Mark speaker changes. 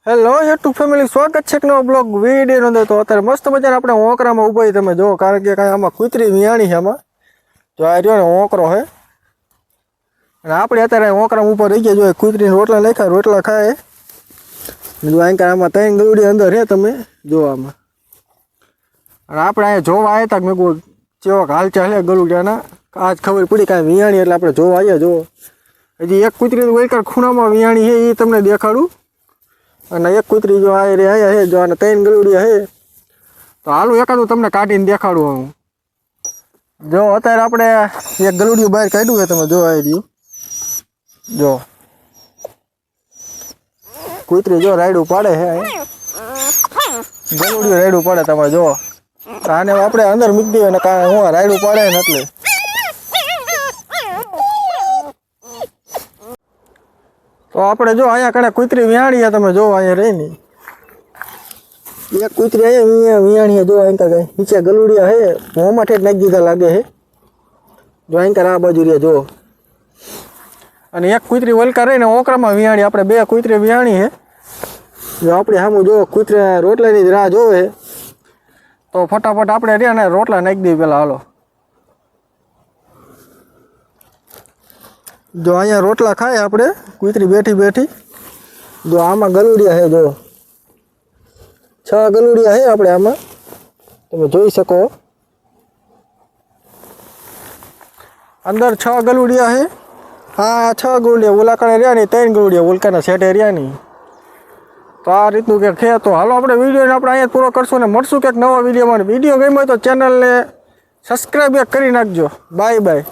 Speaker 1: Hello YouTube family, સ્વાગત છે એક નવો બ્લોગ વિડીયોનો અંદર. તો અત્યારે મસ્ત મજાને આપણે ઓંકરામાં ઊભા તમે જો, કારણ કે કાંઈ આમાં કૂતરી વિયાણી છે આમાં. જો આ રહ્યો ને ઓંકરો છે, અને આપણે અત્યારે ઓંકરામાં ઉપર રહી ગયા. જો કૂતરીને રોટલા નાખ્યા, રોટલા ખાય. જો આમાં 3 ગલુડી અંદર છે, તમે જો આમાં. અને આપણે અહીંયા જોવા આવ્યા હતા, મેં કહું જેવો હાલ ચાલે ગલુડિયાના. આજ ખબર પડી કાંઈ વિયાણી, એટલે આપણે જોવા આવ્યા. જો હજી એક કૂતરી વૈકર ખૂણામાં વિયાણી છે, એ તમને દેખાડું. અને એક કૂતરી જો આ રે આયા છે, જો આને 3 ગલુડિયા છે. તો હાલું એકાદું તમને કાઢીને દેખાડું હું. જો અત્યારે આપણે એક ગલુડિયું બહાર કાઢ્યું છે, તમે જો આવી રહ્યું. જો કૂતરી જો રાયડું પાડે છે, ગલુડિયું રાયડું પાડે. તમે જો આને આપણે અંદર મૂકી દઈએ ને, કારણ હું રાયડું પાડે ને એટલે. તો આપણે જો અહીંયા કણે કૂતરી વિયાણી, તમે જો અહીંયા રહી ને એક કૂતરી અહીંયા વિયાણી. જો અહીં કઈ નીચે ગલુડિયા હે, મોંમાં ઠેઠ નાખી દીધા લાગે છે. જો અહીં આ બાજુ રહ્યા જો. અને એક કૂતરી વલકા રહીને ઓકરામાં વિયાણી. આપણે 2 કૂતરી વિયાણી છે. જો આપણે સામું જો કૂતરી રોટલાની જ રાહ જોવે, તો ફટાફટ આપણે રહ્યા ને રોટલા નાખી દઈએ પેલા. હાલો જો અહીંયા રોટલા ખાય આપણે, કૂતરી બેઠી બેઠી. જો આમાં ગલુડિયા છે, જો 6 ગલુડિયા છે આપણે આમાં, તમે જોઈ શકો. અંદર 6 ગલુડિયા છે. હા 6 ગલુડિયા ઓલાકાને રહ્યા નહીં, 3 ગલુડિયા ઓલકાના સેટે રહ્યા નહીં. તો આ રીતનું કંઈક છે. તો હાલો આપણે વિડીયોને આપણે અહીંયા પૂરો કરશું ને મળશું કંઈક નવા વિડીયોમાં. વિડીયો ગમ્યો હોય તો ચેનલને સબસ્ક્રાઈબ કરી નાખજો. Bye bye.